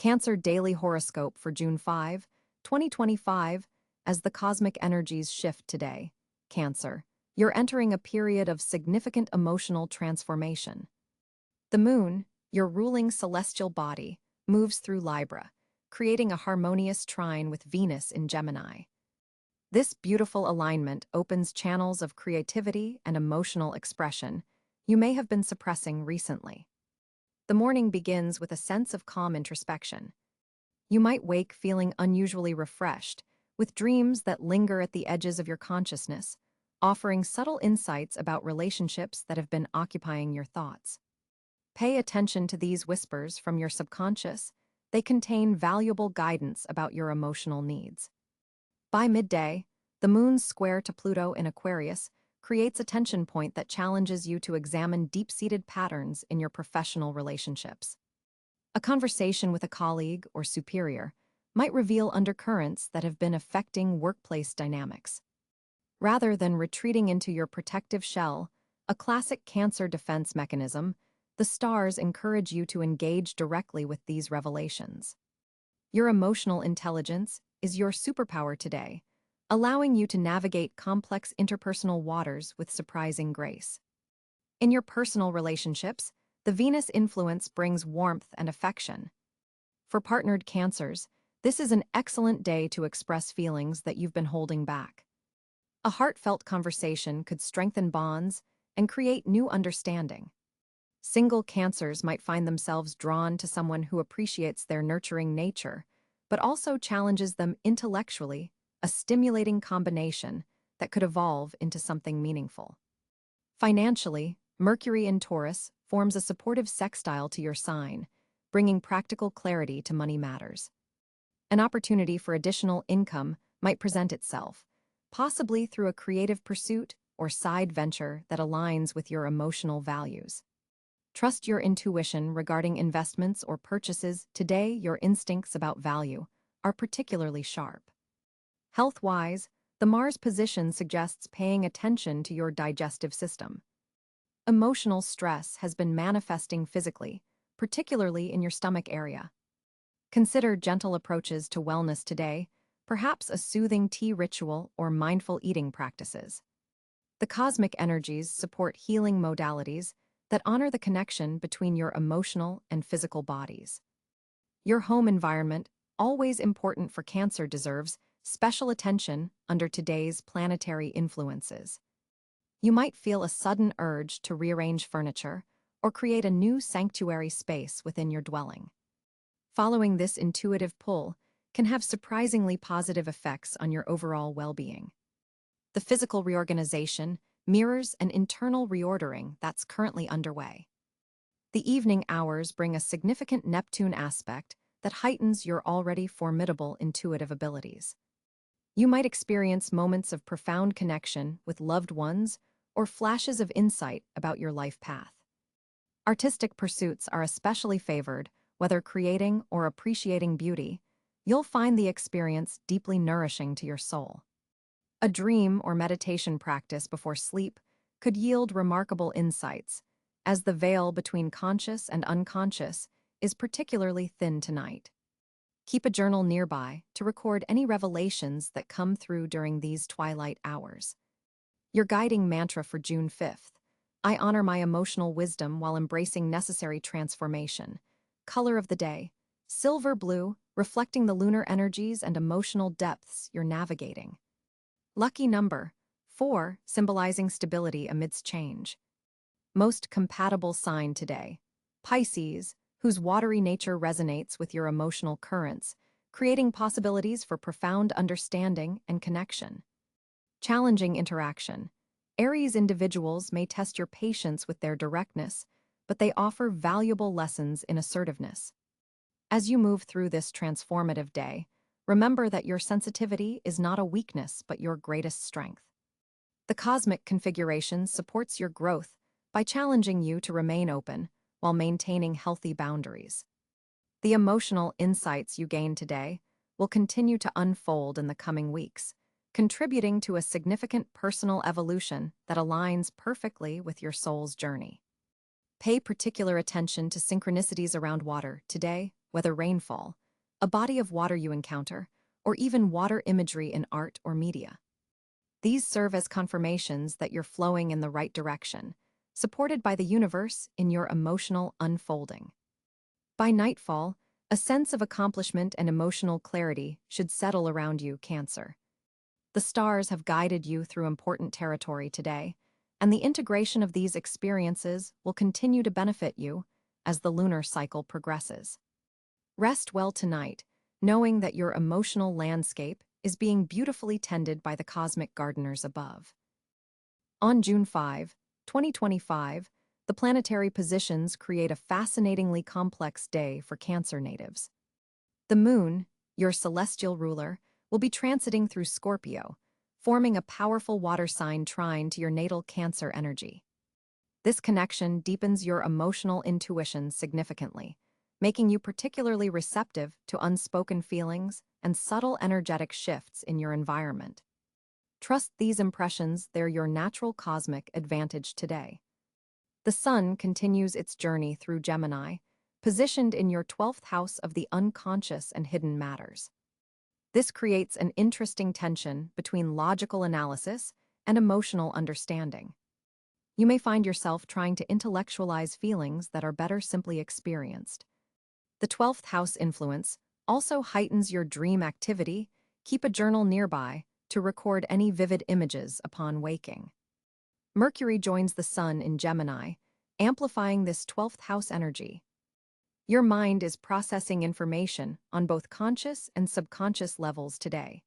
Cáncer Daily Horoscope for June 5, 2025, as the cosmic energies shift today. Cáncer, you're entering a period of significant emotional transformation. The moon, your ruling celestial body, moves through Libra, creating a harmonious trine with Venus in Gemini. This beautiful alignment opens channels of creativity and emotional expression you may have been suppressing recently. The morning begins with a sense of calm introspection. You might wake feeling unusually refreshed, with dreams that linger at the edges of your consciousness, offering subtle insights about relationships that have been occupying your thoughts. Pay attention to these whispers from your subconscious. They contain valuable guidance about your emotional needs. By midday, the moon's square to Pluto in Aquarius creates a tension point that challenges you to examine deep-seated patterns in your professional relationships. A conversation with a colleague or superior might reveal undercurrents that have been affecting workplace dynamics. Rather than retreating into your protective shell, a classic Cáncer defense mechanism, the stars encourage you to engage directly with these revelations. Your emotional intelligence is your superpower today, allowing you to navigate complex interpersonal waters with surprising grace. In your personal relationships, the Venus influence brings warmth and affection. For partnered Cancers, this is an excellent day to express feelings that you've been holding back. A heartfelt conversation could strengthen bonds and create new understanding. Single Cancers might find themselves drawn to someone who appreciates their nurturing nature, but also challenges them intellectually, a stimulating combination that could evolve into something meaningful. Financially, Mercury in Taurus forms a supportive sextile to your sign, bringing practical clarity to money matters. An opportunity for additional income might present itself, possibly through a creative pursuit or side venture that aligns with your emotional values. Trust your intuition regarding investments or purchases. Today, your instincts about value are particularly sharp. Health-wise, the Mars position suggests paying attention to your digestive system. Emotional stress has been manifesting physically, particularly in your stomach area. Consider gentle approaches to wellness today, perhaps a soothing tea ritual or mindful eating practices. The cosmic energies support healing modalities that honor the connection between your emotional and physical bodies. Your home environment, always important for Cáncer, deserves special attention under today's planetary influences. You might feel a sudden urge to rearrange furniture or create a new sanctuary space within your dwelling. Following this intuitive pull can have surprisingly positive effects on your overall well-being. The physical reorganization mirrors an internal reordering that's currently underway. The evening hours bring a significant Neptune aspect that heightens your already formidable intuitive abilities. You might experience moments of profound connection with loved ones or flashes of insight about your life path. Artistic pursuits are especially favored, whether creating or appreciating beauty. You'll find the experience deeply nourishing to your soul. A dream or meditation practice before sleep could yield remarkable insights, as the veil between conscious and unconscious is particularly thin tonight. Keep a journal nearby to record any revelations that come through during these twilight hours. Your guiding mantra for June 5th: I honor my emotional wisdom while embracing necessary transformation. Color of the day: silver blue, reflecting the lunar energies and emotional depths you're navigating. Lucky number: 4, symbolizing stability amidst change. Most compatible sign today: Pisces, whose watery nature resonates with your emotional currents, creating possibilities for profound understanding and connection. Challenging interaction: Aries individuals may test your patience with their directness, but they offer valuable lessons in assertiveness. As you move through this transformative day, remember that your sensitivity is not a weakness but your greatest strength. The cosmic configuration supports your growth by challenging you to remain open while maintaining healthy boundaries. The emotional insights you gain today will continue to unfold in the coming weeks, contributing to a significant personal evolution that aligns perfectly with your soul's journey. Pay particular attention to synchronicities around water today, whether rainfall, a body of water you encounter, or even water imagery in art or media. These serve as confirmations that you're flowing in the right direction, supported by the universe in your emotional unfolding. By nightfall, a sense of accomplishment and emotional clarity should settle around you, Cancer. The stars have guided you through important territory today, and the integration of these experiences will continue to benefit you as the lunar cycle progresses. Rest well tonight, knowing that your emotional landscape is being beautifully tended by the cosmic gardeners above. On June 5, 2025, the planetary positions create a fascinatingly complex day for Cancer natives. The moon, your celestial ruler, will be transiting through Scorpio, forming a powerful water sign trine to your natal Cancer energy. This connection deepens your emotional intuition significantly, making you particularly receptive to unspoken feelings and subtle energetic shifts in your environment. Trust these impressions, they're your natural cosmic advantage today. The sun continues its journey through Gemini, positioned in your 12th house of the unconscious and hidden matters. This creates an interesting tension between logical analysis and emotional understanding. You may find yourself trying to intellectualize feelings that are better simply experienced. The 12th house influence also heightens your dream activity. Keep a journal nearby to record any vivid images upon waking. Mercury joins the sun in Gemini, amplifying this 12th house energy. Your mind is processing information on both conscious and subconscious levels today.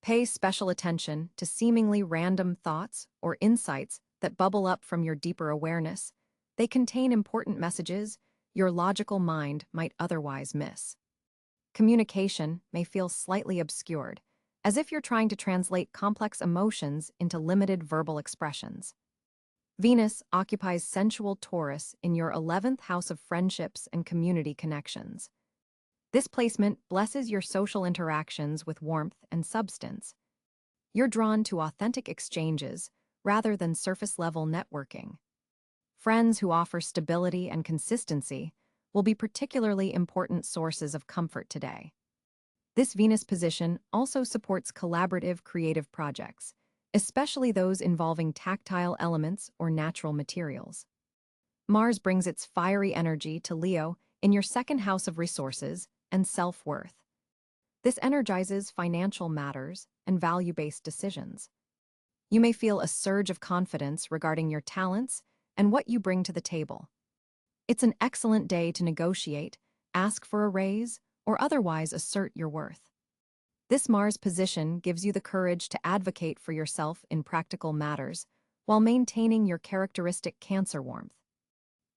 Pay special attention to seemingly random thoughts or insights that bubble up from your deeper awareness. They contain important messages your logical mind might otherwise miss. Communication may feel slightly obscured, as if you're trying to translate complex emotions into limited verbal expressions. Venus occupies sensual Taurus in your 11th house of friendships and community connections. This placement blesses your social interactions with warmth and substance. You're drawn to authentic exchanges rather than surface-level networking. Friends who offer stability and consistency will be particularly important sources of comfort today. This Venus position also supports collaborative creative projects, especially those involving tactile elements or natural materials. Mars brings its fiery energy to Leo in your 2nd house of resources and self-worth. This energizes financial matters and value-based decisions. You may feel a surge of confidence regarding your talents and what you bring to the table. It's an excellent day to negotiate, ask for a raise, or otherwise assert your worth. This Mars position gives you the courage to advocate for yourself in practical matters while maintaining your characteristic Cancer warmth.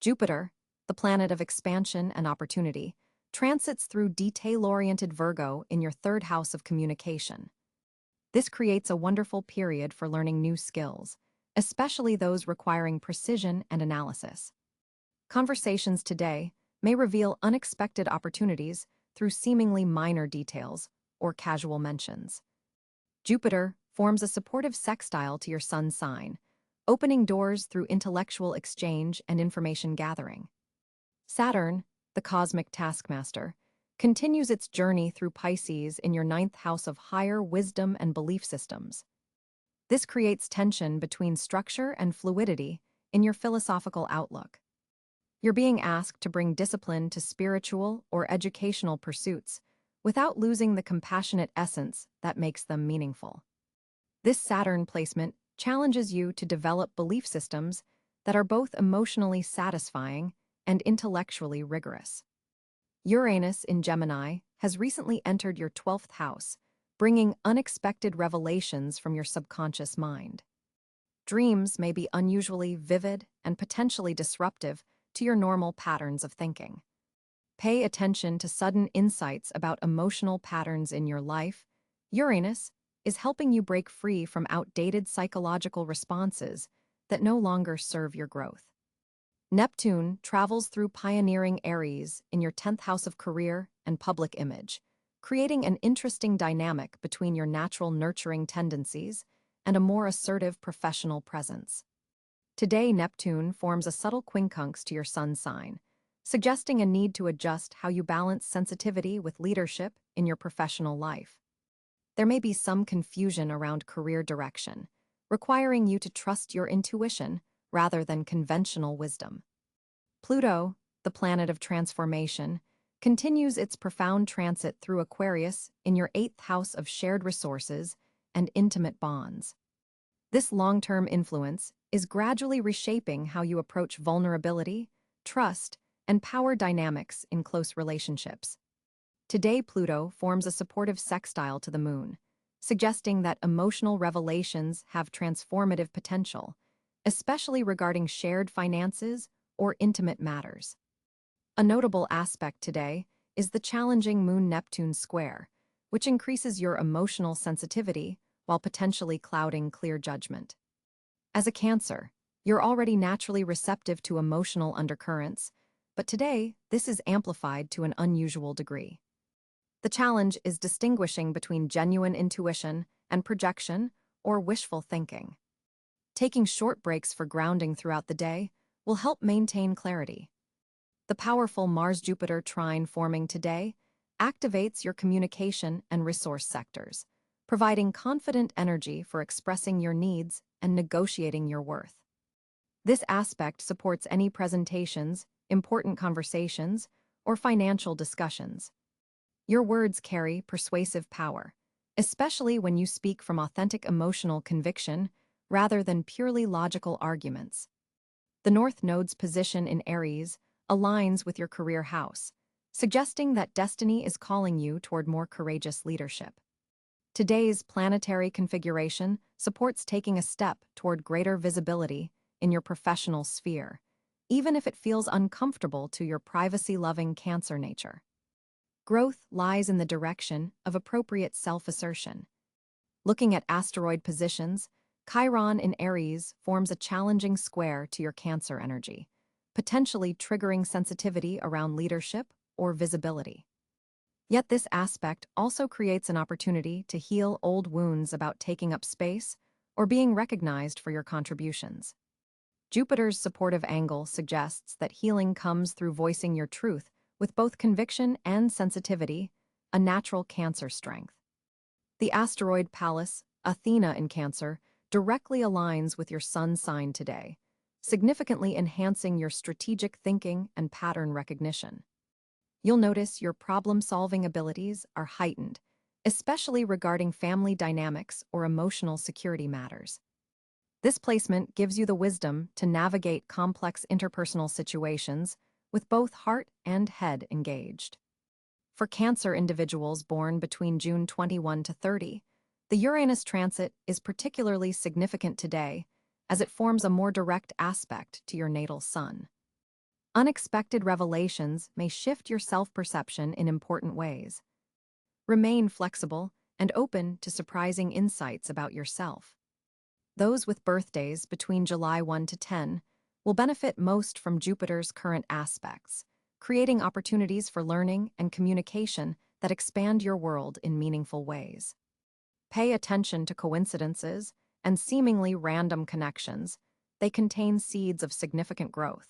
Jupiter, the planet of expansion and opportunity, transits through detail-oriented Virgo in your 3rd house of communication. This creates a wonderful period for learning new skills, especially those requiring precision and analysis. Conversations today may reveal unexpected opportunities through seemingly minor details or casual mentions. Jupiter forms a supportive sextile to your sun sign, opening doors through intellectual exchange and information gathering. Saturn, the cosmic taskmaster, continues its journey through Pisces in your 9th house of higher wisdom and belief systems. This creates tension between structure and fluidity in your philosophical outlook. You're being asked to bring discipline to spiritual or educational pursuits without losing the compassionate essence that makes them meaningful. This Saturn placement challenges you to develop belief systems that are both emotionally satisfying and intellectually rigorous. Uranus in Gemini has recently entered your 12th house, bringing unexpected revelations from your subconscious mind. Dreams may be unusually vivid and potentially disruptive to your normal patterns of thinking. Pay attention to sudden insights about emotional patterns in your life. Uranus is helping you break free from outdated psychological responses that no longer serve your growth. Neptune travels through pioneering Aries in your 10th house of career and public image, creating an interesting dynamic between your natural nurturing tendencies and a more assertive professional presence. Today, Neptune forms a subtle quincunx to your sun sign, suggesting a need to adjust how you balance sensitivity with leadership in your professional life. There may be some confusion around career direction, requiring you to trust your intuition rather than conventional wisdom. Pluto, the planet of transformation, continues its profound transit through Aquarius in your 8th house of shared resources and intimate bonds. This long-term influence is gradually reshaping how you approach vulnerability, trust, and power dynamics in close relationships. Today, Pluto forms a supportive sextile to the Moon, suggesting that emotional revelations have transformative potential, especially regarding shared finances or intimate matters. A notable aspect today is the challenging Moon-Neptune square, which increases your emotional sensitivity while potentially clouding clear judgment. As a Cancer, you're already naturally receptive to emotional undercurrents, but today this is amplified to an unusual degree. The challenge is distinguishing between genuine intuition and projection or wishful thinking. Taking short breaks for grounding throughout the day will help maintain clarity. The powerful Mars-Jupiter trine forming today activates your communication and resource sectors, providing confident energy for expressing your needs and negotiating your worth. This aspect supports any presentations, important conversations, or financial discussions. Your words carry persuasive power, especially when you speak from authentic emotional conviction rather than purely logical arguments. The North Node's position in Aries aligns with your career house, suggesting that destiny is calling you toward more courageous leadership. Today's planetary configuration supports taking a step toward greater visibility in your professional sphere, even if it feels uncomfortable to your privacy-loving Cancer nature. Growth lies in the direction of appropriate self-assertion. Looking at asteroid positions, Chiron in Aries forms a challenging square to your Cancer energy, potentially triggering sensitivity around leadership or visibility. Yet this aspect also creates an opportunity to heal old wounds about taking up space or being recognized for your contributions. Jupiter's supportive angle suggests that healing comes through voicing your truth with both conviction and sensitivity, a natural Cancer strength. The asteroid Pallas, Athena in Cancer, directly aligns with your sun sign today, significantly enhancing your strategic thinking and pattern recognition. You'll notice your problem-solving abilities are heightened, especially regarding family dynamics or emotional security matters. This placement gives you the wisdom to navigate complex interpersonal situations with both heart and head engaged. For Cancer individuals born between June 21 to 30, the Uranus transit is particularly significant today as it forms a more direct aspect to your natal sun. Unexpected revelations may shift your self-perception in important ways. Remain flexible and open to surprising insights about yourself. Those with birthdays between July 1 to 10 will benefit most from Jupiter's current aspects, creating opportunities for learning and communication that expand your world in meaningful ways. Pay attention to coincidences and seemingly random connections. They contain seeds of significant growth.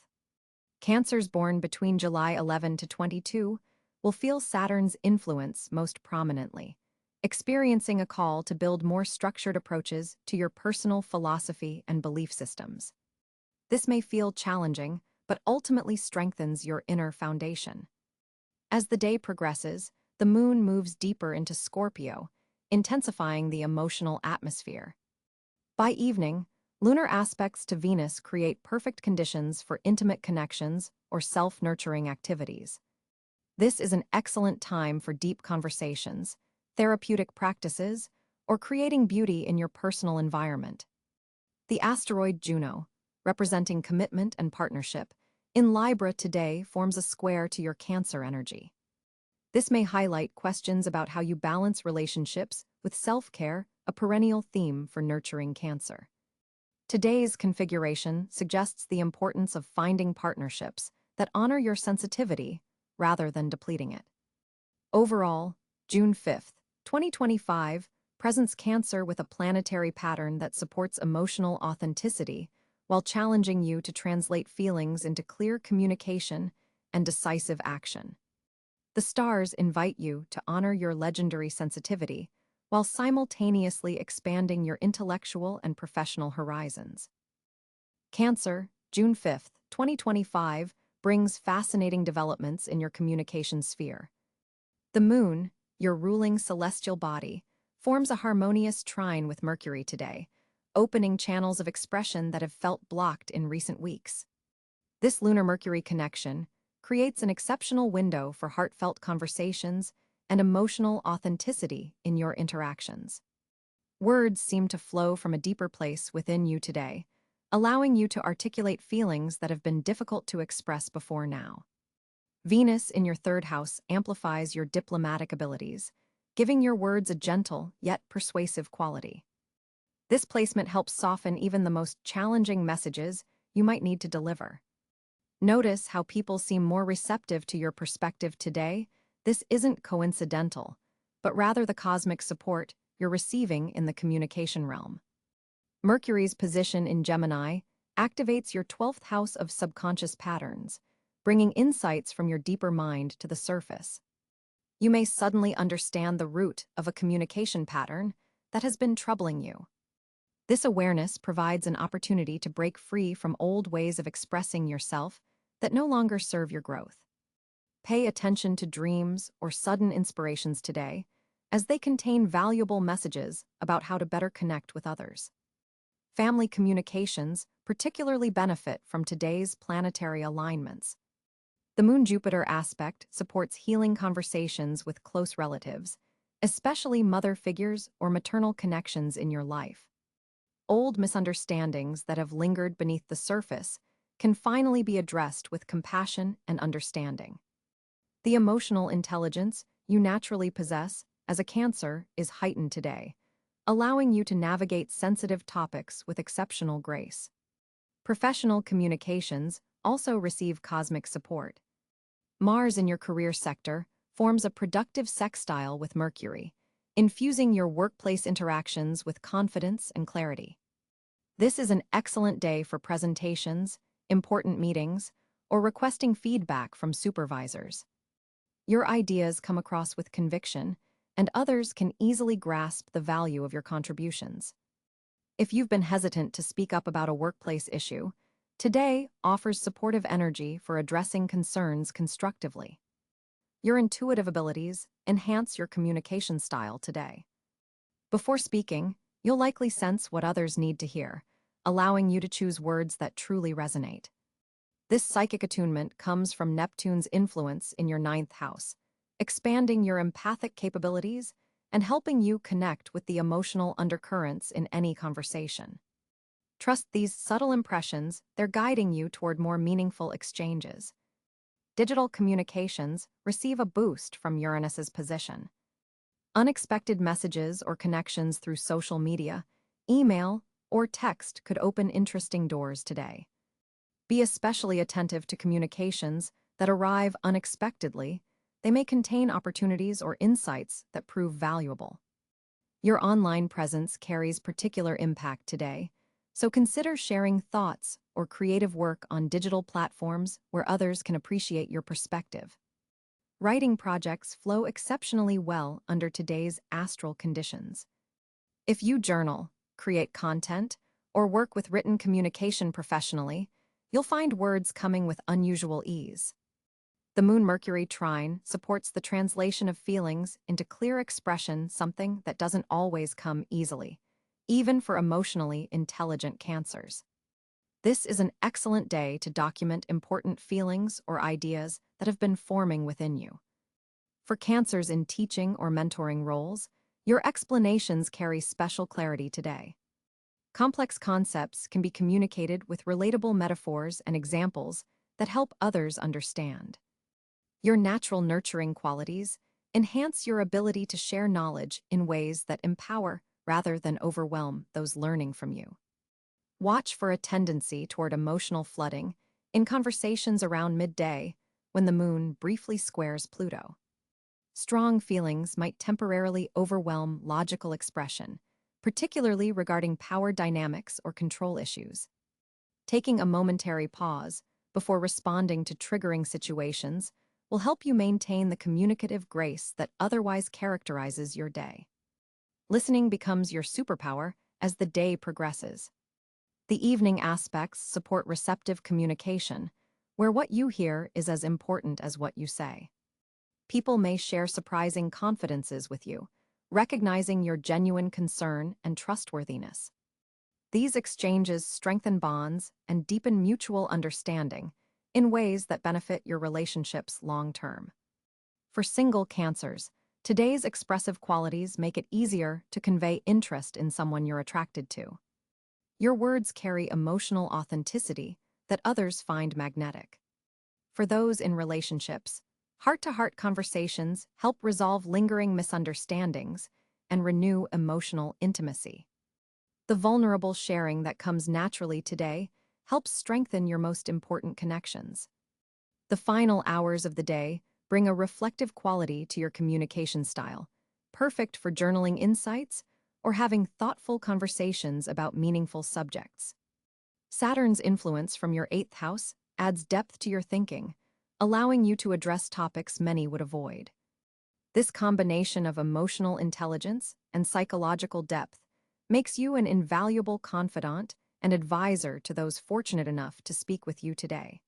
Cancers born between July 11 to 22 will feel Saturn's influence most prominently, experiencing a call to build more structured approaches to your personal philosophy and belief systems. This may feel challenging, but ultimately strengthens your inner foundation. As the day progresses, the moon moves deeper into Scorpio, intensifying the emotional atmosphere. By evening, lunar aspects to Venus create perfect conditions for intimate connections or self-nurturing activities. This is an excellent time for deep conversations, therapeutic practices, or creating beauty in your personal environment. The asteroid Juno, representing commitment and partnership, in Libra today forms a square to your Cancer energy. This may highlight questions about how you balance relationships with self-care, a perennial theme for nurturing Cancer. Today's configuration suggests the importance of finding partnerships that honor your sensitivity rather than depleting it. Overall, June 5th, 2025, presents Cancer with a planetary pattern that supports emotional authenticity while challenging you to translate feelings into clear communication and decisive action. The stars invite you to honor your legendary sensitivity while simultaneously expanding your intellectual and professional horizons. Cancer, June 5th, 2025, brings fascinating developments in your communication sphere. The moon, your ruling celestial body, forms a harmonious trine with Mercury today, opening channels of expression that have felt blocked in recent weeks. This lunar-Mercury connection creates an exceptional window for heartfelt conversations and emotional authenticity in your interactions. Words seem to flow from a deeper place within you today, allowing you to articulate feelings that have been difficult to express before now. Venus in your third house amplifies your diplomatic abilities, giving your words a gentle yet persuasive quality. This placement helps soften even the most challenging messages you might need to deliver. Notice how people seem more receptive to your perspective today. This isn't coincidental, but rather the cosmic support you're receiving in the communication realm. Mercury's position in Gemini activates your 12th house of subconscious patterns, bringing insights from your deeper mind to the surface. You may suddenly understand the root of a communication pattern that has been troubling you. This awareness provides an opportunity to break free from old ways of expressing yourself that no longer serve your growth. Pay attention to dreams or sudden inspirations today, as they contain valuable messages about how to better connect with others. Family communications particularly benefit from today's planetary alignments. The Moon-Jupiter aspect supports healing conversations with close relatives, especially mother figures or maternal connections in your life. Old misunderstandings that have lingered beneath the surface can finally be addressed with compassion and understanding. The emotional intelligence you naturally possess as a Cancer is heightened today, allowing you to navigate sensitive topics with exceptional grace. Professional communications also receive cosmic support. Mars in your career sector forms a productive sextile with Mercury, infusing your workplace interactions with confidence and clarity. This is an excellent day for presentations, important meetings, or requesting feedback from supervisors. Your ideas come across with conviction, and others can easily grasp the value of your contributions. If you've been hesitant to speak up about a workplace issue, today offers supportive energy for addressing concerns constructively. Your intuitive abilities enhance your communication style today. Before speaking, you'll likely sense what others need to hear, allowing you to choose words that truly resonate. This psychic attunement comes from Neptune's influence in your 9th house, expanding your empathic capabilities and helping you connect with the emotional undercurrents in any conversation. Trust these subtle impressions, they're guiding you toward more meaningful exchanges. Digital communications receive a boost from Uranus's position. Unexpected messages or connections through social media, email, or text could open interesting doors today. Be especially attentive to communications that arrive unexpectedly. They may contain opportunities or insights that prove valuable. Your online presence carries particular impact today, so consider sharing thoughts or creative work on digital platforms where others can appreciate your perspective. Writing projects flow exceptionally well under today's astral conditions. If you journal, create content, or work with written communication professionally, you'll find words coming with unusual ease. The Moon-Mercury trine supports the translation of feelings into clear expression, something that doesn't always come easily, even for emotionally intelligent Cancers. This is an excellent day to document important feelings or ideas that have been forming within you. For Cancers in teaching or mentoring roles, your explanations carry special clarity today. Complex concepts can be communicated with relatable metaphors and examples that help others understand. Your natural nurturing qualities enhance your ability to share knowledge in ways that empower rather than overwhelm those learning from you. Watch for a tendency toward emotional flooding in conversations around midday when the moon briefly squares Pluto. Strong feelings might temporarily overwhelm logical expression, particularly regarding power dynamics or control issues. Taking a momentary pause before responding to triggering situations will help you maintain the communicative grace that otherwise characterizes your day. Listening becomes your superpower as the day progresses. The evening aspects support receptive communication, where what you hear is as important as what you say. People may share surprising confidences with you, recognizing your genuine concern and trustworthiness. These exchanges strengthen bonds and deepen mutual understanding in ways that benefit your relationships long-term. For single Cancers, today's expressive qualities make it easier to convey interest in someone you're attracted to. Your words carry emotional authenticity that others find magnetic. For those in relationships, heart-to-heart conversations help resolve lingering misunderstandings and renew emotional intimacy. The vulnerable sharing that comes naturally today helps strengthen your most important connections. The final hours of the day bring a reflective quality to your communication style, perfect for journaling insights or having thoughtful conversations about meaningful subjects. Saturn's influence from your 8th house adds depth to your thinking, allowing you to address topics many would avoid. This combination of emotional intelligence and psychological depth makes you an invaluable confidant and advisor to those fortunate enough to speak with you today.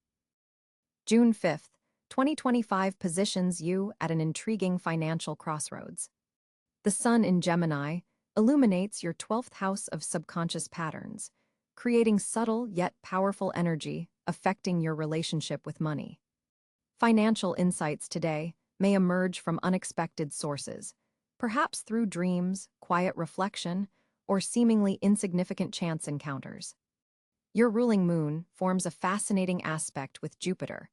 June 5th, 2025 positions you at an intriguing financial crossroads. The Sun in Gemini illuminates your 12th house of subconscious patterns, creating subtle yet powerful energy affecting your relationship with money. Financial insights today may emerge from unexpected sources, perhaps through dreams, quiet reflection, or seemingly insignificant chance encounters. Your ruling moon forms a fascinating aspect with Jupiter,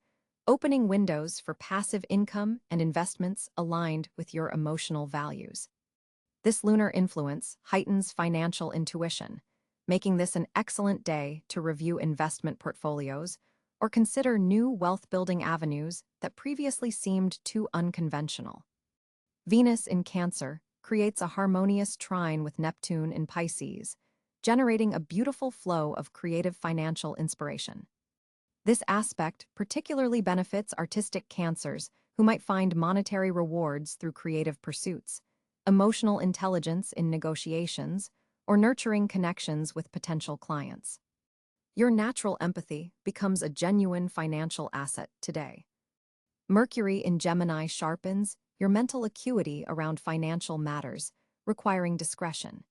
opening windows for passive income and investments aligned with your emotional values. This lunar influence heightens financial intuition, making this an excellent day to review investment portfolios or consider new wealth-building avenues that previously seemed too unconventional. Venus in Cancer creates a harmonious trine with Neptune in Pisces, generating a beautiful flow of creative financial inspiration. This aspect particularly benefits artistic Cancers who might find monetary rewards through creative pursuits, emotional intelligence in negotiations, or nurturing connections with potential clients. Your natural empathy becomes a genuine financial asset today. Mercury in Gemini sharpens your mental acuity around financial matters, requiring discretion.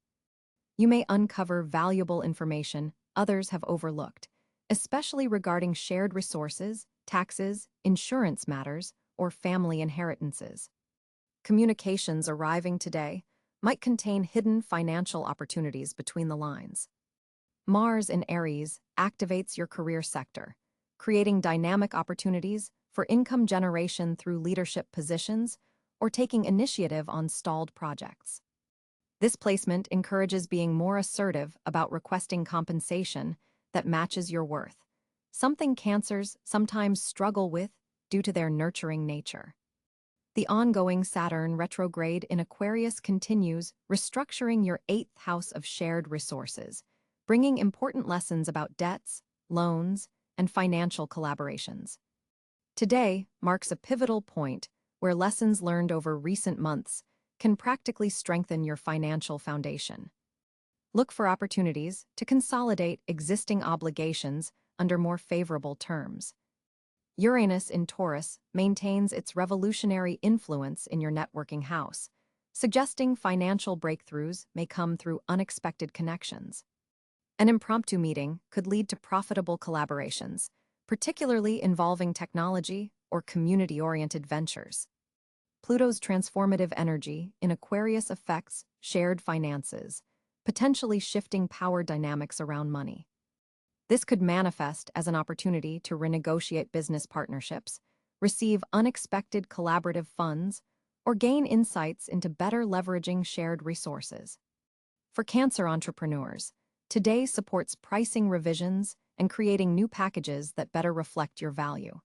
You may uncover valuable information others have overlooked, especially regarding shared resources, taxes, insurance matters, or family inheritances. Communications arriving today might contain hidden financial opportunities between the lines. Mars in Aries activates your career sector, creating dynamic opportunities for income generation through leadership positions or taking initiative on stalled projects. This placement encourages being more assertive about requesting compensation that matches your worth, something Cancers sometimes struggle with due to their nurturing nature. The ongoing Saturn retrograde in Aquarius continues restructuring your 8th house of shared resources, bringing important lessons about debts, loans, and financial collaborations. Today marks a pivotal point where lessons learned over recent months can practically strengthen your financial foundation. Look for opportunities to consolidate existing obligations under more favorable terms. Uranus in Taurus maintains its revolutionary influence in your networking house, suggesting financial breakthroughs may come through unexpected connections. An impromptu meeting could lead to profitable collaborations, particularly involving technology or community-oriented ventures. Pluto's transformative energy in Aquarius affects shared finances, potentially shifting power dynamics around money. This could manifest as an opportunity to renegotiate business partnerships, receive unexpected collaborative funds, or gain insights into better leveraging shared resources. For Cancer entrepreneurs, today supports pricing revisions and creating new packages that better reflect your value.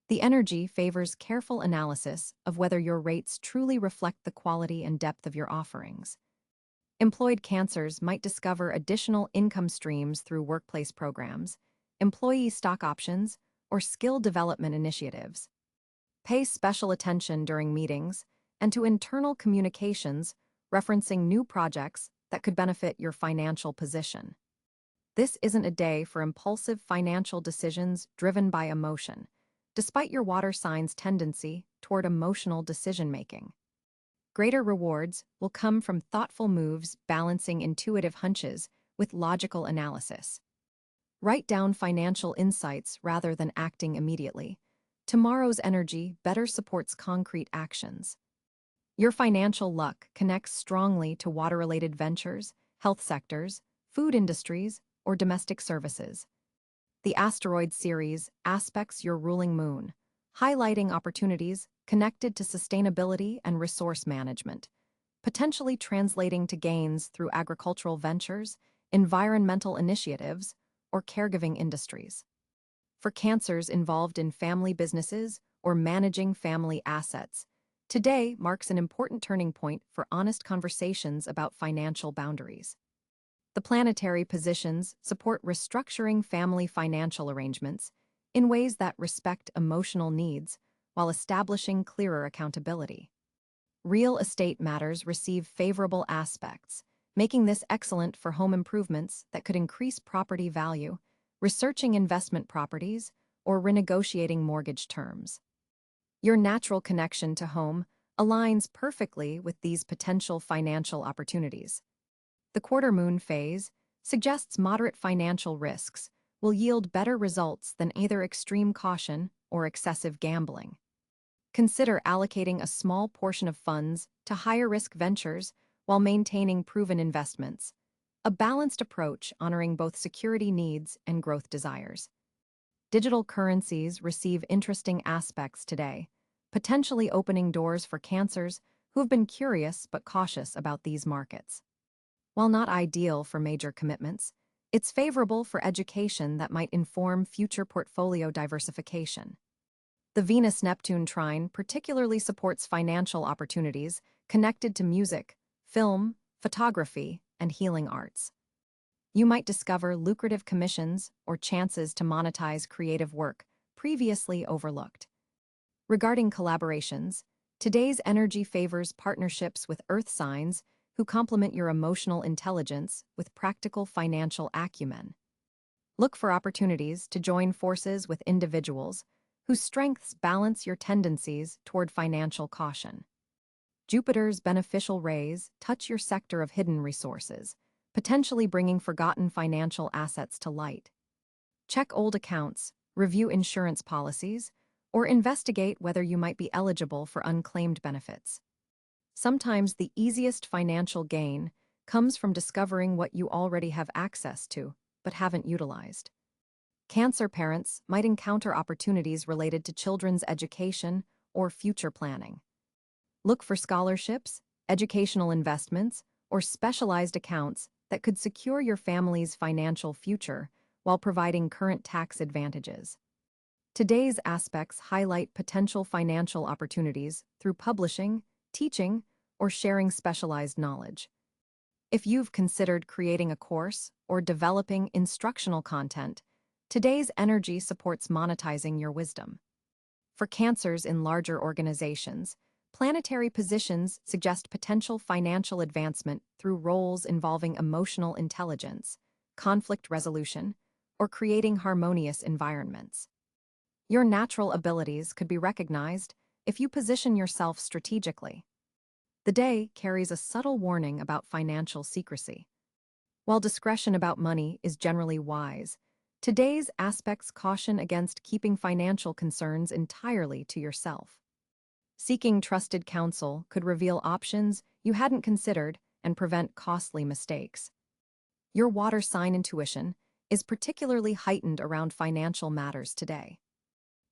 The energy favors careful analysis of whether your rates truly reflect the quality and depth of your offerings. Employed Cancers might discover additional income streams through workplace programs, employee stock options, or skill development initiatives. Pay special attention during meetings and to internal communications referencing new projects that could benefit your financial position. This isn't a day for impulsive financial decisions driven by emotion, despite your water sign's tendency toward emotional decision-making. Greater rewards will come from thoughtful moves balancing intuitive hunches with logical analysis. Write down financial insights rather than acting immediately. Tomorrow's energy better supports concrete actions. Your financial luck connects strongly to water-related ventures, health sectors, food industries, or domestic services. The asteroid series aspects your ruling moon, highlighting opportunities connected to sustainability and resource management, potentially translating to gains through agricultural ventures, environmental initiatives, or caregiving industries. For Cancers involved in family businesses or managing family assets, today marks an important turning point for honest conversations about financial boundaries. The planetary positions support restructuring family financial arrangements in ways that respect emotional needs while establishing clearer accountability. Real estate matters receive favorable aspects, making this excellent for home improvements that could increase property value, researching investment properties, or renegotiating mortgage terms. Your natural connection to home aligns perfectly with these potential financial opportunities. The quarter moon phase suggests moderate financial risks will yield better results than either extreme caution or excessive gambling. Consider allocating a small portion of funds to higher-risk ventures while maintaining proven investments, a balanced approach honoring both security needs and growth desires. Digital currencies receive interesting aspects today, potentially opening doors for Cancers who have been curious but cautious about these markets. While not ideal for major commitments, it's favorable for education that might inform future portfolio diversification. The Venus-Neptune trine particularly supports financial opportunities connected to music, film, photography, and healing arts. You might discover lucrative commissions or chances to monetize creative work previously overlooked. Regarding collaborations, today's energy favors partnerships with earth signs who complement your emotional intelligence with practical financial acumen. Look for opportunities to join forces with individuals whose strengths balance your tendencies toward financial caution. Jupiter's beneficial rays touch your sector of hidden resources, potentially bringing forgotten financial assets to light. Check old accounts, review insurance policies, or investigate whether you might be eligible for unclaimed benefits. Sometimes the easiest financial gain comes from discovering what you already have access to, but haven't utilized. Cancer parents might encounter opportunities related to children's education or future planning. Look for scholarships, educational investments, or specialized accounts that could secure your family's financial future while providing current tax advantages. Today's aspects highlight potential financial opportunities through publishing, teaching, or sharing specialized knowledge. If you've considered creating a course or developing instructional content, today's energy supports monetizing your wisdom. For Cancers in larger organizations, planetary positions suggest potential financial advancement through roles involving emotional intelligence, conflict resolution, or creating harmonious environments. Your natural abilities could be recognized if you position yourself strategically. The day carries a subtle warning about financial secrecy. While discretion about money is generally wise, today's aspects caution against keeping financial concerns entirely to yourself. Seeking trusted counsel could reveal options you hadn't considered and prevent costly mistakes. Your water sign intuition is particularly heightened around financial matters today.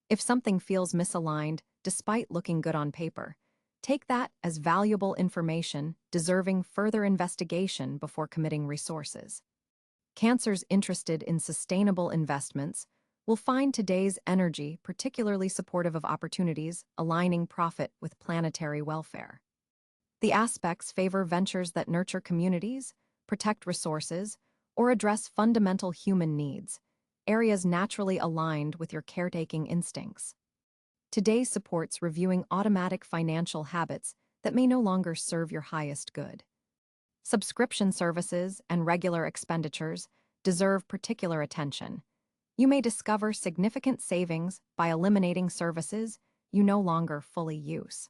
If something feels misaligned despite looking good on paper, take that as valuable information deserving further investigation before committing resources. Cancers interested in sustainable investments will find today's energy particularly supportive of opportunities aligning profit with planetary welfare. The aspects favor ventures that nurture communities, protect resources, or address fundamental human needs, areas naturally aligned with your caretaking instincts. Today supports reviewing automatic financial habits that may no longer serve your highest good. Subscription services and regular expenditures deserve particular attention. You may discover significant savings by eliminating services you no longer fully use.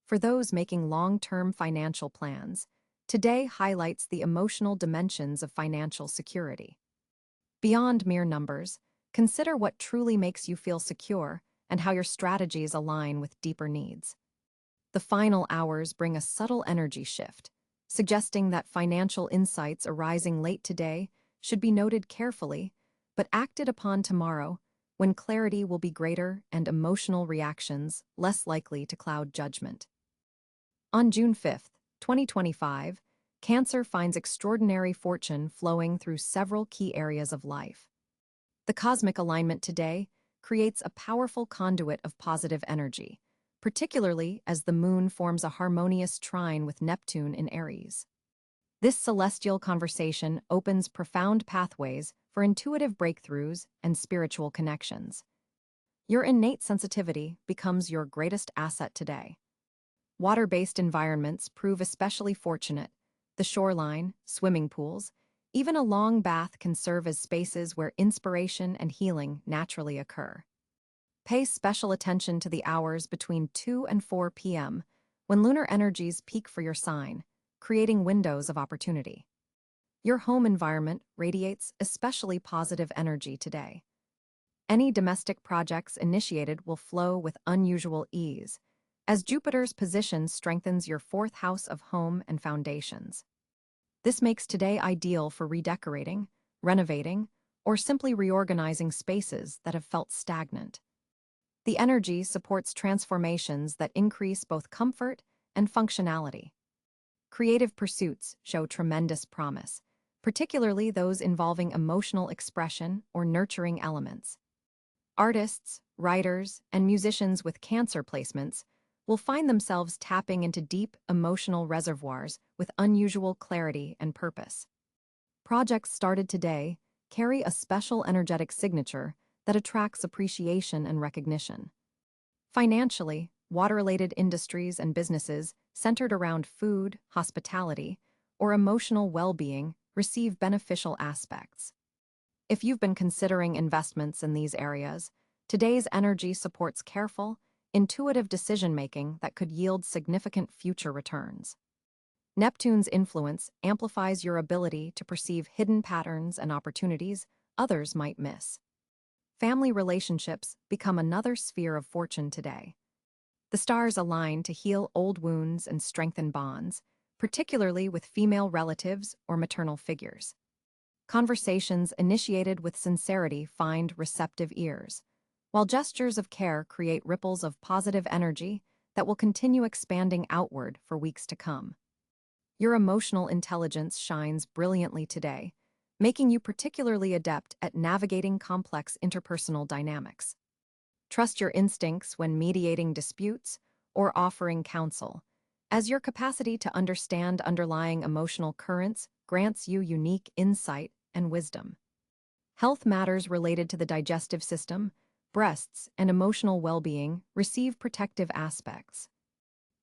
For those making long-term financial plans, today highlights the emotional dimensions of financial security. Beyond mere numbers, consider what truly makes you feel secure and how your strategies align with deeper needs. The final hours bring a subtle energy shift, suggesting that financial insights arising late today should be noted carefully, but acted upon tomorrow, when clarity will be greater and emotional reactions less likely to cloud judgment. On June 5th, 2025, Cáncer finds extraordinary fortune flowing through several key areas of life. The cosmic alignment today creates a powerful conduit of positive energy, particularly as the moon forms a harmonious trine with Neptune in Aries. This celestial conversation opens profound pathways for intuitive breakthroughs and spiritual connections. Your innate sensitivity becomes your greatest asset today. Water-based environments prove especially fortunate. The shoreline, swimming pools, even a long bath can serve as spaces where inspiration and healing naturally occur. Pay special attention to the hours between 2 and 4 p.m., when lunar energies peak for your sign, creating windows of opportunity. Your home environment radiates especially positive energy today. Any domestic projects initiated will flow with unusual ease, as Jupiter's position strengthens your fourth house of home and foundations. This makes today ideal for redecorating, renovating, or simply reorganizing spaces that have felt stagnant. The energy supports transformations that increase both comfort and functionality. Creative pursuits show tremendous promise, particularly those involving emotional expression or nurturing elements. Artists, writers, and musicians with Cáncer placements will find themselves tapping into deep emotional reservoirs with unusual clarity and purpose. Projects started today carry a special energetic signature that attracts appreciation and recognition. Financially, water-related industries and businesses centered around food, hospitality, or emotional well-being receive beneficial aspects. If you've been considering investments in these areas, today's energy supports careful, intuitive decision-making that could yield significant future returns. Neptune's influence amplifies your ability to perceive hidden patterns and opportunities others might miss. Family relationships become another sphere of fortune today. The stars align to heal old wounds and strengthen bonds, particularly with female relatives or maternal figures. Conversations initiated with sincerity find receptive ears, while gestures of care create ripples of positive energy that will continue expanding outward for weeks to come. Your emotional intelligence shines brilliantly today, making you particularly adept at navigating complex interpersonal dynamics. Trust your instincts when mediating disputes or offering counsel, as your capacity to understand underlying emotional currents grants you unique insight and wisdom. Health matters related to the digestive system, breasts, and emotional well-being receive protective aspects.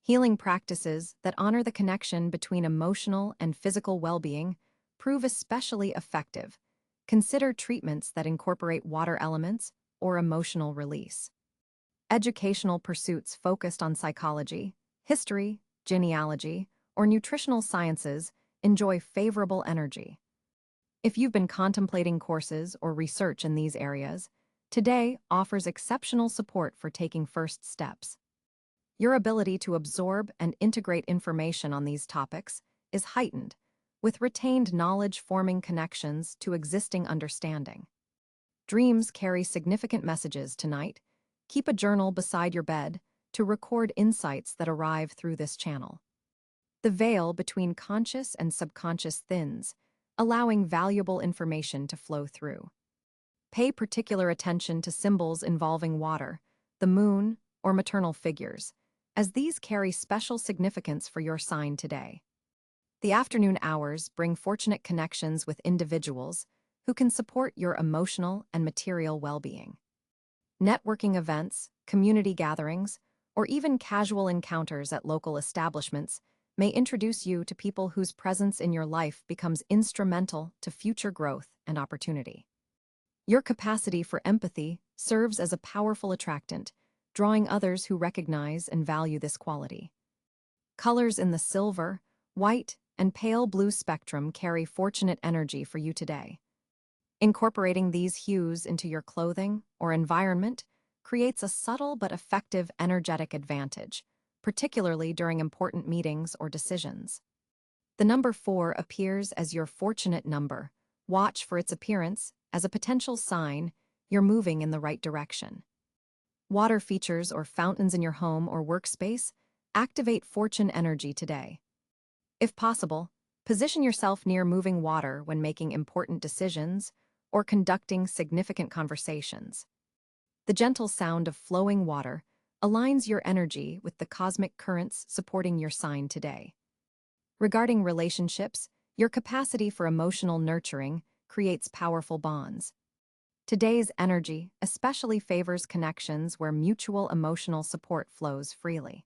Healing practices that honor the connection between emotional and physical well-being prove especially effective. Consider treatments that incorporate water elements or emotional release. Educational pursuits focused on psychology, history, genealogy, or nutritional sciences enjoy favorable energy. If you've been contemplating courses or research in these areas, today offers exceptional support for taking first steps. Your ability to absorb and integrate information on these topics is heightened, with retained knowledge forming connections to existing understanding. Dreams carry significant messages tonight. Keep a journal beside your bed to record insights that arrive through this channel. The veil between conscious and subconscious thins, allowing valuable information to flow through. Pay particular attention to symbols involving water, the moon, or maternal figures, as these carry special significance for your sign today. The afternoon hours bring fortunate connections with individuals who can support your emotional and material well-being. Networking events, community gatherings, or even casual encounters at local establishments may introduce you to people whose presence in your life becomes instrumental to future growth and opportunity. Your capacity for empathy serves as a powerful attractant, drawing others who recognize and value this quality. Colors in the silver, white, and pale blue spectrum carry fortunate energy for you today. Incorporating these hues into your clothing or environment creates a subtle but effective energetic advantage, particularly during important meetings or decisions. The number 4 appears as your fortunate number. Watch for its appearance as a potential sign you're moving in the right direction. Water features or fountains in your home or workspace activate fortune energy today. If possible, position yourself near moving water when making important decisions or conducting significant conversations. The gentle sound of flowing water aligns your energy with the cosmic currents supporting your sign today. Regarding relationships, your capacity for emotional nurturing creates powerful bonds. Today's energy especially favors connections where mutual emotional support flows freely.